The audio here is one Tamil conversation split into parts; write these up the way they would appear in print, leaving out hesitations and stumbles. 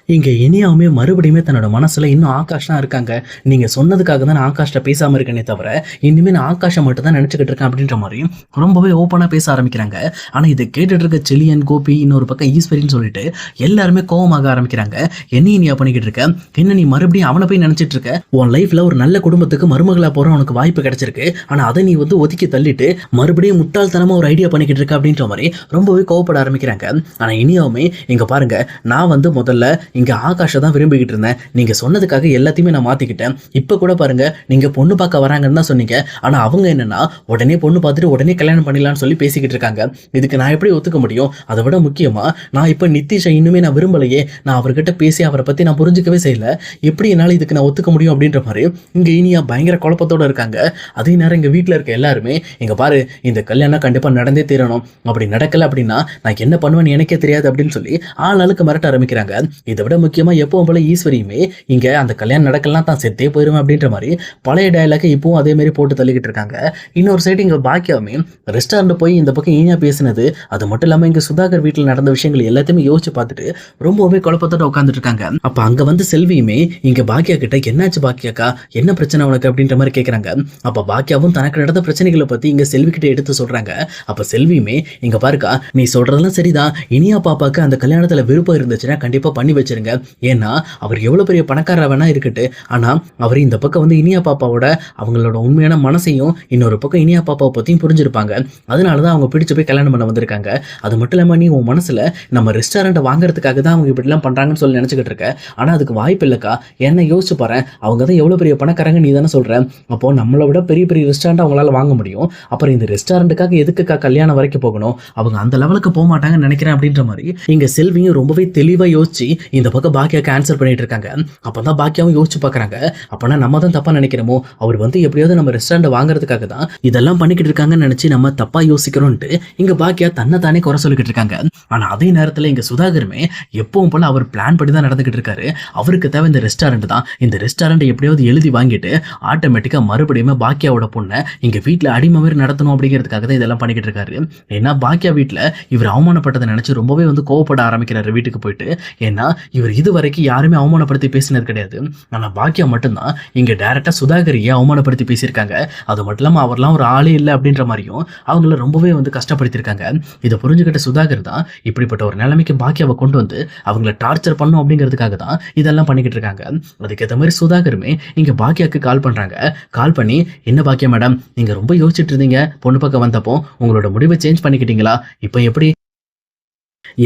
இங்க இனியாவுமே மறுபடியுமே தன்னோட மனசுல இன்னும் ஆகாஷ் தான் இருக்காங்க. நீங்க சொன்னதுக்காக தான் நான் ஆகாஷ்ட்ட பேசாம இருக்கேனே தவிர, இனிமே நான் ஆகாஷ மட்டும் தான் நெனச்சுக்கிட்டு இருக்கேன் அப்படின்ற மாரி ரொம்பவே ஓப்பனா பேச ஆரம்பிக்கிறாங்க. ஆனா இத கேட்டுட்டு இருக்க செலியன், கோபி, இன்னொரு பக்கம் ஈஸ்வரின்னு சொல்லிட்டு எல்லாருமே கோவமாக ஆரம்பிக்கிறாங்க. "என்ன இனியா பண்ணிக்கிட்டு இருக்க? என்ன நீ மறுபடியும் அவன போய் நெனச்சிட்டு இருக்க? உன் லைஃப்ல ஒரு நல்ல குடும்பத்துக்கு மருமகளா போற உனக்கு வாய்ப்பு கிடைச்சிருக்கு. ஆனா அத நீ வந்து ஒதுக்கி தள்ளிட்டு மறுபடியும் முட்டாள்தனமா ஒரு ஐடியா பண்ணிக்கிட்டு இருக்க" அப்படின்ற மாரி ரொம்பவே கோவப்பட ஆரம்பிக்கிறாங்க. ஆனா இனியாவுமே, "இங்க பாருங்க, நான் வந்து முதல்ல இங்க ஆகாஷ தான் விரும்பிக்கிட்டு இருந்தேன். நீங்க சொன்னதுக்காக எல்லாத்தையுமே நான் மாத்திக்கிட்டேன். இப்ப கூட பாருங்க, நீங்க பொண்ணு பார்க்க வராங்கன்னு தான் சொன்னீங்க. ஆனா அவங்க என்னன்னா, உடனே பொண்ணு பார்த்துட்டு உடனே கல்யாணம் பண்ணிடலாம்னு சொல்லி பேசிக்கிட்டு இருக்காங்க. இதுக்கு நான் எப்படி ஒத்துக்க முடியும்? அத விட முக்கியமா, நான் இப்ப நித்தீஷ இன்னுமே நான் விரும்பலையே. நான் அவர்கிட்ட பேசி அவர பத்தி நான் புரிஞ்சுக்கவே செய்யல. எப்படி என்னால இதுக்கு நான் ஒத்துக்க முடியும்?" அப்படின்ற மாரி இங்க இனியா பயங்கர குழப்பத்தோட இருக்காங்க. அதே நேரம் இங்க வீட்ல இருக்க எல்லாருமே, "இங்க பாரு, இந்த கல்யாணம் கண்டிப்பா நடந்தே தீரணும். அப்படி நடக்கல அப்படின்னா நான் என்ன பண்ணுவேன்னு எனக்கே தெரியாது" அப்படின்னு சொல்லி ஆளாளுக்கு மிரட்ட ஆரம்பிக்கிறாங்க. இத விட முக்கியமா எப்பவும் போல ஈஸ்வரியுமே, "இங்க அந்த கல்யாணம் நடக்கலாம் தான் செத்தே போயிருவேன்" அப்படின்ற மாரி பழைய டயலாக இப்பவும் அதே மாரி போட்டு தள்ளிக்கிட்டு இருக்காங்க. இன்னொரு சைடு இங்க பாக்கியாவுமே ரெஸ்டாரண்ட் போய் இந்த பக்கம் இனியா பேசினது, அது மட்டும் இல்லாம இங்க சுதாகர் வீட்ல நடந்த விஷயங்கள் எல்லாத்தையுமே யோசிச்சு பார்த்துட்டு ரொம்பவே குழப்பத்தோட உட்கார்ந்துட்டு இருக்காங்க. அப்ப அங்க வந்து செல்வியுமே இங்க பாக்கியா கிட்ட, "என்னாச்சு பாக்கியாக்கா? என்ன பிரச்சனை உனக்கு?" அப்படின்ற மாரி கேக்குறாங்க. அப்ப பாக்கியாவும் தனக்கு நடந்த பிரச்சனைகள பத்தி இங்க செல்வி கிட்ட எடுத்து சொல்றாங்க. அப்ப செல்வியுமே, "இங்க பாருக்கா, நீ சொல்றதெல்லாம் சரிதான். இனியா பாப்பாக்கு அந்த கல்யாணத்துல விருப்பம் இருந்துச்சுன்னா கண்டிப்பா பண்ணி வச்சிருங்க. ஏன்னா அவர் எவ்வளவு பெரிய பணக்காரரா வேணா இருக்கட்டு. ஆனா அவர் இந்த பக்கம் வந்து இனியா பாப்பாவோட அவங்களோட உண்மையான மனசையும், இன்னொரு பக்கம் இனியா பாப்பாவை பத்தியும் புரிஞ்சிருப்பாங்க. அதனால தான் அவங்க பிடிச்சு போய் கல்யாணம் பண்ண வந்திருக்காங்க. அது மட்டும் இல்லாம நீ உன் மனசுல நம்ம ரெஸ்டாரண்ட்ட வாங்குறதுக்காக தான் அவங்க இப்படிலாம் பண்றாங்கன்னு சொல்லி நினைச்சுக்கிட்டு இருக்க. ஆனா அதுக்கு வாய்ப்பு இல்லக்கா. என்ன யோசிச்சு பாரேன். அவங்க தான் எவ்வளவு பெரிய பணக்காரங்க நீ தானே சொல்ற. அப்போ நம்மள விட பெரிய பெரிய ரெஸ்டாரண்ட் அவங்களால வாங்க முடியும். அப்புறம் இந்த ரெஸ்டாரண்ட்டுக்காக எதுக்குக்கா கல்யாணம் வரைக்கும் போகணும்? அவங்க அந்த லெவலுக்கு போமாட்டாங்கன்னு நினைக்கிறேன்" அப்படின்ற மாரி இங்க செல்வியும் ரொம்பவே தெளிவா யோசிச்சு இந்த பக்கம் பாக்கியாக்கு ஆன்சர் பண்ணிட்டு இருக்காங்க. அப்பதான் பாக்கியாவும் யோசிச்சு பார்க்கறாங்க. அப்பனா நம்ம தான் தப்பா நினைக்கிறோமோ? அவர் வந்து எப்படியாவது நம்ம ரெஸ்டாரண்ட் வாங்குறதுக்காக தான் இதெல்லாம் பண்ணிக்கிட்டு இருக்காங்கன்னு நினைச்சு நம்ம தப்பா யோசிக்கிறோம்ட்டு இங்க பாக்கியா தன்னை தானே குறை சொல்லிக்கிட்டு இருக்காங்க. ஆனா அதே நேரத்துல இங்க சுதாகருமே எப்பவும் போல அவர் பிளான் படி தான் நடந்துகிட்டு இருக்காரு. அவருக்கு தேவை இந்த ரெஸ்டாரண்ட் தான். இந்த ரெஸ்டாரண்ட் எப்படியாவது எழுதி வாங்கிட்டு ஆட்டோமேட்டிக்கா மறுபடியும் பாக்கியாவோட பொண்ணை இங்க வீட்டுல அடிமை மாதிரி நடத்தணும் அப்படிங்கிறதுக்காக தான் இதெல்லாம் பண்ணிக்கிட்டு இருக்காரு. ஏன்னா பாக்கியா வீட்டுல இவர் அவமானப்பட்டதை நினைச்சு ரொம்பவே வந்து கோவப்பட ஆரம்பிக்கிறாரு வீட்டுக்கு போயிட்டு. ஏன்னா இவர் இதுவரைக்கும் யாருமே அவமானப்படுத்தி பேசினது கிடையாது. ஆனா பாக்கியா மட்டும்தான் இங்க டைரக்டா சுதாகரியை அவமானப்படுத்தி பேசியிருக்காங்க. அது மட்டும் இல்லாம அவர்லாம் ஒரு ஆளே இல்லை அப்படின்ற மாதிரியும் அவங்கள ரொம்பவே வந்து கஷ்டப்படுத்தியிருக்காங்க. இதை புரிஞ்சுக்கிட்ட சுதாகர் தான் இப்படிப்பட்ட ஒரு நிலைமைக்கு பாக்கியாவை கொண்டு வந்து அவங்கள டார்ச்சர் பண்ணும் அப்படிங்கிறதுக்காக தான் இதெல்லாம் பண்ணிக்கிட்டு இருக்காங்க. அதுக்கேற்ற மாதிரி சுதாகருமே இங்க பாக்கியாக்கு கால் பண்றாங்க. கால் பண்ணி, "என்ன பாக்கியா மேடம், நீங்க ரொம்ப யோசிச்சுட்டு இருந்தீங்க பொண்ணு பக்கம் வந்தப்போ, உங்களோட முடிவை சேஞ்ச் பண்ணிக்கிட்டீங்களா? இப்போ எப்படி?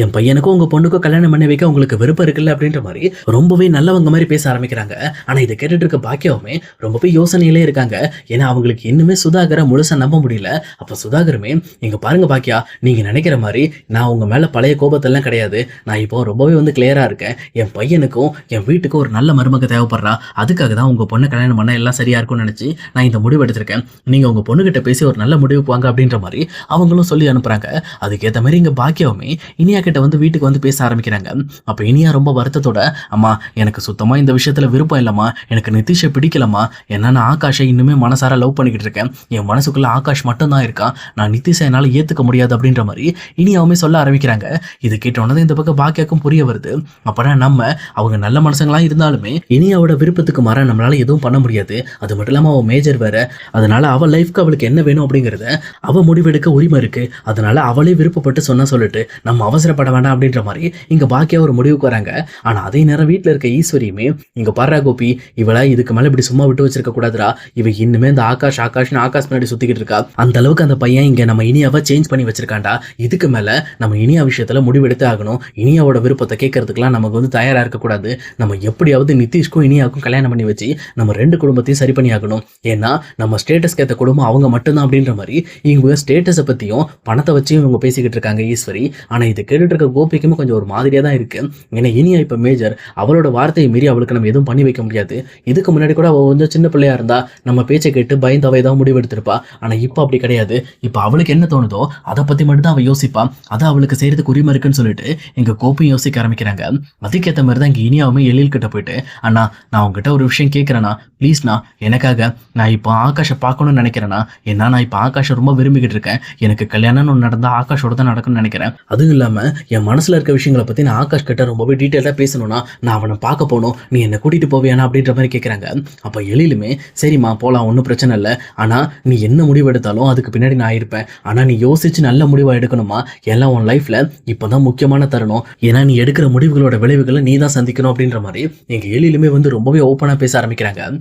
என் பையனுக்கும் உங்க பொண்ணுக்கும் கல்யாணம் பண்ணி வைக்க உங்களுக்கு விருப்பம் இருக்குல்ல" அப்படின்ற மாதிரி ரொம்பவே நல்லவங்க மாதிரி பேச ஆரம்பிக்கிறாங்க. ஆனா இதை கேட்டுட்டு இருக்க பாக்கியாவுமே ரொம்பவே யோசனையிலே இருக்காங்க. ஏன்னா அவங்களுக்கு இன்னுமே சுதாகரை முழுசா நம்ப முடியல. அப்ப சுதாகருமே, "இங்க பாருங்க பாக்கியா, நீங்க நினைக்கிற மாதிரி நான் உங்க மேல பழைய கோபத்தெல்லாம் கிடையாது. நான் இப்போ ரொம்பவே வந்து கிளியரா இருக்கேன். என் பையனுக்கும் என் வீட்டுக்கும் ஒரு நல்ல மருமக தேவைப்படுறா. அதுக்காக தான் உங்க பொண்ணை கல்யாணம் பண்ண எல்லாம் சரியா இருக்கும்னு நினைச்சு நான் இந்த முடிவு எடுத்திருக்கேன். நீங்க உங்க பொண்ணுகிட்ட பேசி ஒரு நல்ல முடிவுக்கு வாங்க" அப்படின்ற மாதிரி அவங்களும் சொல்லி அனுப்புறாங்க. அதுக்கேற்ற மாதிரி இங்க பாக்கியாவுமே இனியா கிட்ட வந்து வீட்டுக்கு வந்து பேச ஆரம்பிக்கிறாங்க. அப்ப இனியா ரொம்ப வருத்தத்தோட, "அம்மா, எனக்கு சுத்தமா இந்த விஷயத்துல விருப்பம் இல்லம்மா. எனக்கு நிதிஷை பிடிக்கலம்மா. ஏன்னா நான் ஆகாஷை இன்னுமே மனசார லவ் பண்ணிக்கிட்டு இருக்கேன். என் மனசுக்குள்ள ஆகாஷ் மட்டும் தான் இருக்கான். நான் நிதிஷை என்னால ஏத்துக்க முடியாது" அப்படின்ற மாதிரி இனியாவுமே சொல்ல ஆரம்பிக்கிறாங்க. இது கேட்ட உடனே இந்த பக்கம் பாக்கியாக்கும் புரிய வருது. அப்பனா நம்ம அவங்க நல்ல மனுஷங்களா இருந்தாலுமே இனியாவோட விருப்பத்துக்கு மாற நம்மளால எதுவும் பண்ண முடியாது. அது மட்டும் இல்லாம அவ மேஜர் வேற. அதனால அவ லைஃப்க்கு அவளுக்கு என்ன வேணும் அப்படிங்கறத அவ முடிவெடுக்க உரிமை இருக்கு. அதனால அவளே விருப்பப்பட்டு சொன்னா சொல்லட்டு, நம்ம அவசரப்பட வேண்டாம் அப்படின்ற மாதிரி இங்க பாக்கியா ஒரு முடிவுக்கு வராங்க. ஆனா அதே நேரம் வீட்டுல இருக்க ஈஸ்வரியுமே, "இங்க பாரா கோபி, இவளை இதுக்கு மேல இப்படி சும்மா விட்டு வச்சிருக்க கூடாதுரா. இவ இன்னுமே இந்த ஆகாஷ்னு ஆகாஷ் பின்னாடி சுத்திக்கிட்டு இருக்கா. அந்த அளவுக்கு அந்த பையன் இங்க நம்ம இனியாவை சேஞ்ச் பண்ணி வச்சிருக்காண்டா. இதுக்கு மேல நம்ம இனியா விஷயத்துல முடிவெடுத்து ஆகணும். இனியாவோட விருப்பத்தை கேட்கறதுக்குலாம் நமக்கு வந்து தயாரா இருக்கக்கூடாது. நம்ம எப்படியாவது நிதிஷ்க்கும் இனியாவுக்கும் கல்யாணம் பண்ணி வச்சு நம்ம ரெண்டு குடும்பத்தையும் சரி பண்ணி ஆகணும். ஏன்னா நம்ம ஸ்டேட்டஸ்க்கு ஏற்ற குடும்பம் அவங்க மட்டும்தான்" அப்படின்ற மாதிரி இவங்க ஸ்டேட்டஸை பத்தியும் பணத்தை வச்சும் இவங்க பேசிக்கிட்டு இருக்காங்க ஈஸ்வரி. ஆனா இது கேட்டுட்டு இருக்க கோபிக்குமே கொஞ்சம் ஒரு மாதிரியா தான் இருக்கு. ஏன்னா இனியா இப்ப மேஜர், அவளோட வார்த்தையை மீறி அவளுக்கு நம்ம எதுவும் பண்ணி வைக்க முடியாது. இதுக்கு முன்னாடி கூட அவ கொஞ்சம் சின்ன பிள்ளையா இருந்தா நம்ம பேச்சை கேட்டு பயந்து அவ ஏதாவது முடிவு எடுத்திருப்பா. ஆனா இப்ப அப்படி கிடையாது. இப்ப அவளுக்கு என்ன தோணுதோ அதை பத்தி மட்டும் தான் அவ யோசிப்பா. அதை அவளுக்கு செய்யறதுக்கு உரிமை இருக்குன்னு சொல்லிட்டு எங்க கோப்பையும் யோசிக்க ஆரம்பிக்கிறாங்க. அதுக்கேற்ற மாதிரி தான் இங்க இனியாவுமே எழில் கிட்ட போயிட்டு, "அண்ணா, நான் உங்ககிட்ட ஒரு விஷயம் கேட்கிறேன்னா ப்ளீஸ்ண்ணா, எனக்காக நான் இப்போ ஆகாஷை பார்க்கணும்னு நினைக்கிறேன்னா. ஏன்னா நான் இப்போ ஆகாஷை ரொம்ப விரும்பிக்கிட்டு இருக்கேன். எனக்கு கல்யாணம்னு ஒன்று நடந்தா ஆகாஷோட தான் நடக்கும்னு நினைக்கிறேன். அதுவும் இல்லாம என் மனசுல இருக்க விஷயங்களை பத்தி நான் ஆகாஷ் கிட்ட ரொம்பவே டீட்டெயிலா பேசணும்னா நான் அவனை பார்க்க போகணும், நீ என்ன கூட்டிட்டு போவியானா அப்படின்ற மாதிரி கேட்குறாங்க. அப்போ எழிலுமே சரிம்மா போகலாம், ஒன்றும் பிரச்சனை இல்லை, ஆனால் நீ என்ன முடிவு எடுத்தாலும் அதுக்கு பின்னாடி நான் இருப்பேன், ஆனால் நீ யோசிச்சு நல்ல முடிவாக எடுக்கணுமா, எல்லாம் உன் லைஃப்ல இப்போதான் முக்கியமான தருணம், ஏன்னா நீ எடுக்கிற முடிவுகளோட விளைவுகளை நீ தான் சந்திக்கணும் அப்படின்ற மாதிரி எங்க எழிலுமே வந்து ரொம்பவே ஓப்பனாக பேச ஆரம்பிக்கிறாங்க.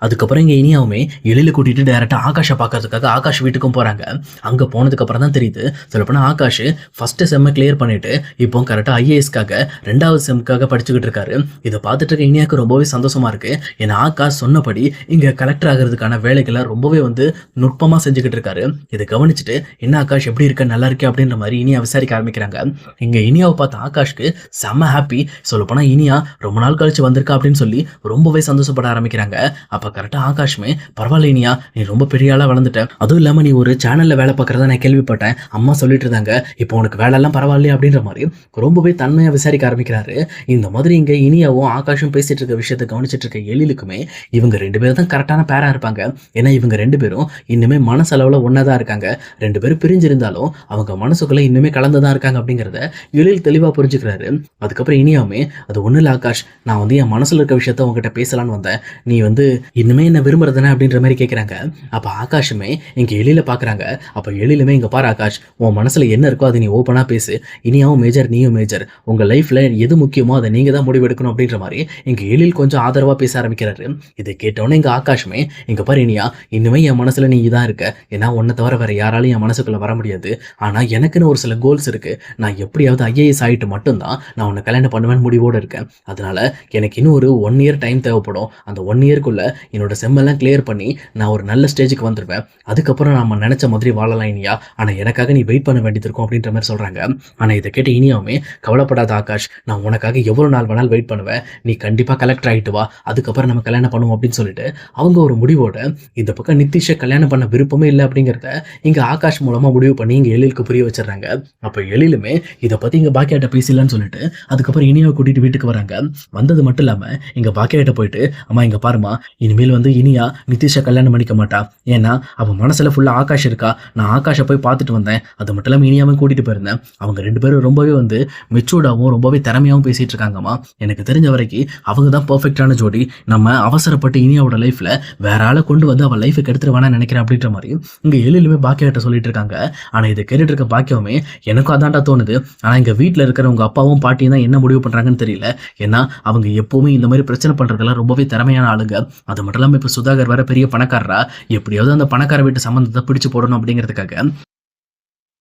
அதுக்கப்புறம் இங்கே இனியாவுமே எழில கூட்டிட்டு டைரெக்டாக ஆகாஷை பார்க்கறதுக்காக ஆகாஷ் வீட்டுக்கும் போகிறாங்க. அங்கே போனதுக்கப்புறம் தான் தெரியுது, சொல்லப்போனால் ஆகாஷ் ஃபஸ்ட்டு செம்மை கிளியர் பண்ணிட்டு இப்போ கரெக்டாக ஐஏஎஸ்க்காக 2வது செம்முக்காக படிச்சுக்கிட்டு இருக்காரு. இதை பார்த்துட்டு இருக்க இனியாவுக்கு ரொம்பவே சந்தோஷமா இருக்கு. ஏன்னா ஆகாஷ் சொன்னபடி இங்கே கலெக்டர் ஆகிறதுக்கான வேலைகளை ரொம்பவே வந்து நுட்பமாக செஞ்சுக்கிட்டு இருக்காரு. இதை கவனிச்சுட்டு என்ன ஆகாஷ் எப்படி இருக்க, நல்லா இருக்கே அப்படின்ற மாதிரி இனியா விசாரிக்க ஆரம்பிக்கிறாங்க. இங்கே இனியாவை பார்த்த ஆகாஷ்க்கு செம்ம ஹாப்பி. சொல்லப்போனால் இனியா ரொம்ப நாள் கழிச்சு வந்திருக்கா அப்படின்னு சொல்லி ரொம்பவே சந்தோஷப்பட ஆரம்பிக்கிறாங்க. அப்போ கரெக்டாக ஆகாஷ்மே பரவாயில்ல இனியா, நீ ரொம்ப பெரிய ஆளாக வளர்ந்துட்ட, அதுவும் இல்லாமல் நீ ஒரு சேனலில் வேலை பார்க்குறதா நான் கேள்விப்பட்டேன், அம்மா சொல்லிட்டு இருந்தாங்க, இப்போ உனக்கு வேலையெல்லாம் பரவாயில்லையா அப்படின்ற மாதிரி ரொம்பவே தன்மையாக விசாரிக்க ஆரம்பிக்கிறாரு. இந்த மாதிரி இங்கே இனியாவும் ஆகாஷும் பேசிட்டு இருக்க விஷயத்தை கவனிச்சிட்டு இருக்க எழிலுக்குமே இவங்க 2 பேரும் தான் கரெக்டான பேராக இருப்பாங்க. ஏன்னா இவங்க 2 பேரும் இன்னுமே மனசளவில் ஒன்றா தான் இருக்காங்க. 2 பேரும் பிரிஞ்சிருந்தாலும் அவங்க மனசுக்குள்ளே இன்னுமே கலந்து தான் இருக்காங்க அப்படிங்கிறத எழில் தெளிவாக புரிஞ்சுக்கிறாரு. அதுக்கப்புறம் இனியாவுமே அது ஒன்றும் இல்லை ஆகாஷ், நான் வந்து என் மனசில் இருக்க விஷயத்த உங்ககிட்ட பேசலான்னு வந்தேன், நீ வந்து இன்னுமே என்ன விரும்புறதுனே அப்படின்ற மாதிரி கேட்குறாங்க. அப்போ ஆகாஷுமே இங்கே எழில பார்க்குறாங்க. அப்போ எழிலுமே இங்கே பாரு ஆகாஷ், உன் மனசில் என்ன இருக்கோ அதை நீ ஓப்பனாக பேசு, இனியாவும் மேஜர் நீயும் மேஜர், உங்கள் லைஃப்பில் எது முக்கியமோ அதை நீங்கள் தான் முடிவெடுக்கணும் அப்படின்ற மாதிரி இங்கே எழில் கொஞ்சம் ஆதரவாக பேச ஆரம்பிக்கிறாரு. இதை கேட்டோன்னே இங்கே ஆகாஷுமே இங்கே பாரு இனியா, இன்னுமே என் மனசில் நீ தான் இருக்க, ஏன்னா உன்னை தவிர வேறு யாராலையும் என் மனசுக்குள்ளே வர முடியாது, ஆனால் எனக்குன்னு ஒரு சில கோல்ஸ் இருக்குது, நான் எப்படியாவது ஐஏஎஸ் ஆகிட்டு மட்டும்தான் நான் உன்னை கல்யாணம் பண்ணுவேன்னு முடிவோடு இருக்கேன், அதனால் எனக்கு இன்னும் ஒரு 1 இயர் டைம் தேவைப்படும், அந்த 1 இயர்க்குள்ளே என்னோட செம்மெல்லாம் கிளியர் பண்ணி நான் ஒரு நல்ல ஸ்டேஜுக்கு வந்துடுவேன், அதுக்கப்புறம் நம்ம நினச்ச மாதிரி வாழலாம் இனியா, ஆனால் எனக்காக நீ வெயிட் பண்ண வேண்டியது இருக்கும் அப்படின்ற மாதிரி சொல்கிறாங்க. ஆனால் இதை கேட்டு இனியாவுமே கவலைப்படாத ஆகாஷ், நான் உனக்காக எவ்வளோ நாள் வேணாலும் வெயிட் பண்ணுவேன், நீ கண்டிப்பாக கலெக்டர் ஆகிட்டு வா, அதுக்கப்புறம் நம்ம கல்யாணம் பண்ணுவோம் அப்படின்னு சொல்லிட்டு அவங்க ஒரு முடிவோட இந்த பக்கம் நிதிஷை கல்யாணம் பண்ண விருப்பமே இல்லை அப்படிங்கிறத இங்கே ஆகாஷ் மூலமாக முடிவு பண்ணி இங்கே எழிலுக்கு புரிய வச்சிடறாங்க. அப்போ எழிலுமே இதை பற்றி இங்கே பாக்கியாட்ட பேசலான்னு சொல்லிட்டு அதுக்கப்புறம் இனியாவை கூட்டிகிட்டு வீட்டுக்கு வராங்க. வந்தது மட்டும் இல்லாமல் இங்கே பாக்கியாட்ட போயிட்டு, அம்மா இங்கே பாருமா, இனிமேல் வந்து இனியா நிதிஷை கல்யாணம் பண்ணிக்க மாட்டா, ஏன்னா அவன் மனசில் ஃபுல்லாக ஆகாஷ் இருக்கா, நான் ஆகாஷை போய் பார்த்துட்டு வந்தேன், அது மட்டும் இல்லாமல் இனியாவும் கூட்டிகிட்டு போயிருந்தேன், அவங்க 2 பேரும் ரொம்பவே வந்து மெச்சூர்டாகவும் ரொம்பவே திறமையாகவும் பேசிகிட்டு இருக்காங்கம்மா, எனக்கு தெரிஞ்ச வரைக்கும் அவங்க தான் பர்ஃபெக்டான ஜோடி, நம்ம அவசரப்பட்டு இனியாவோட லைஃப்பில் வேற ஆளை கொண்டு வந்து அவள் லைஃபை கெடுத்துட்டு வேணான்னு நினைக்கிறேன் அப்படின்ற மாதிரி இங்கே எழிலுமே பாக்கியாட்ட சொல்லிட்டு இருக்காங்க. ஆனால் இதை கேட்டுட்டு இருக்க பாக்கியமே எனக்கும் அதான்டா தோணுது, ஆனால் இங்கே வீட்டில் இருக்கிற உங்கள் அப்பாவும் பாட்டியும் தான் என்ன முடிவு பண்ணுறாங்கன்னு தெரியல, ஏன்னா அவங்க எப்போவுமே இந்த மாதிரி பிரச்சனை பண்ணுறதுலாம் ரொம்பவே திறமையான ஆளுங்க, அது மட்டும் இல்லாமல் இப்போ சுதாகர் வேற பெரிய பணக்காரரா, எப்படியாவது அந்த பணக்கார வீட்டு சம்பந்தத்தை பிடிச்சு போடணும் அப்படிங்கிறதுக்காக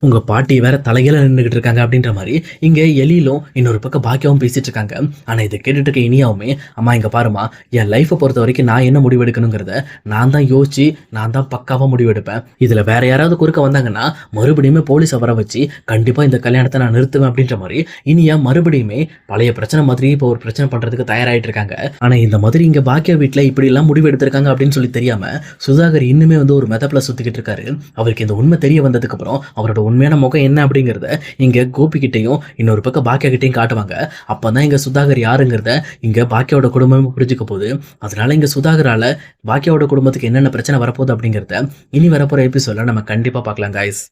உங்கள் பாட்டி வேற தலையில நின்றுக்கிட்டு இருக்காங்க அப்படின்ற மாதிரி இங்கே எழிலும் இன்னொரு பக்கம் பாக்கியாவும் பேசிட்டு இருக்காங்க. ஆனால் இதை கேட்டுட்டு இருக்க இனியாவுமே, அம்மா இங்கே பாருமா, என் லைஃப்பை பொறுத்த வரைக்கும் நான் என்ன முடிவு எடுக்கணுங்கிறத நான் தான் யோசிச்சு நான் தான் பக்காவாக முடிவெடுப்பேன், இதில் வேற யாராவது குறுக்க வந்தாங்கன்னா மறுபடியுமே போலீஸை வர வச்சு கண்டிப்பாக இந்த கல்யாணத்தை நான் நிறுத்துவேன் அப்படின்ற மாதிரி இனியா மறுபடியுமே பழைய பிரச்சனை மாதிரி இப்போ ஒரு பிரச்சனை பண்ணுறதுக்கு தயாராகிட்டு இருக்காங்க. ஆனால் இந்த மாதிரி இங்கே பாக்கியா வீட்டில் இப்படிலாம் முடிவு எடுத்திருக்காங்க அப்படின்னு சொல்லி தெரியாமல் சுதாகர் இன்னுமே வந்து ஒரு மெதப்பில் சுற்றிக்கிட்டு இருக்காரு. அவருக்கு இந்த உண்மை தெரிய வந்ததுக்கப்புறம் அவரோட உண்மையான முகம் என்ன அப்படிங்கிறத இங்கே கோபிக்கிட்டையும் இன்னொரு பக்கம் பாக்கியா கிட்டையும் காட்டுவாங்க. அப்போ தான் இங்கே சுதாகர் யாருங்கிறத இங்கே பாக்கியாவோட குடும்பமே புரிஞ்சுக்க போகுது. அதனால இங்கே சுதாகரால் பாக்கியாவோட குடும்பத்துக்கு என்னென்ன பிரச்சனை வரப்போகுது அப்படிங்கிறத இனி வரப்போகிற எபிசோடில் நம்ம கண்டிப்பாக பார்க்கலாம் கைஸ்.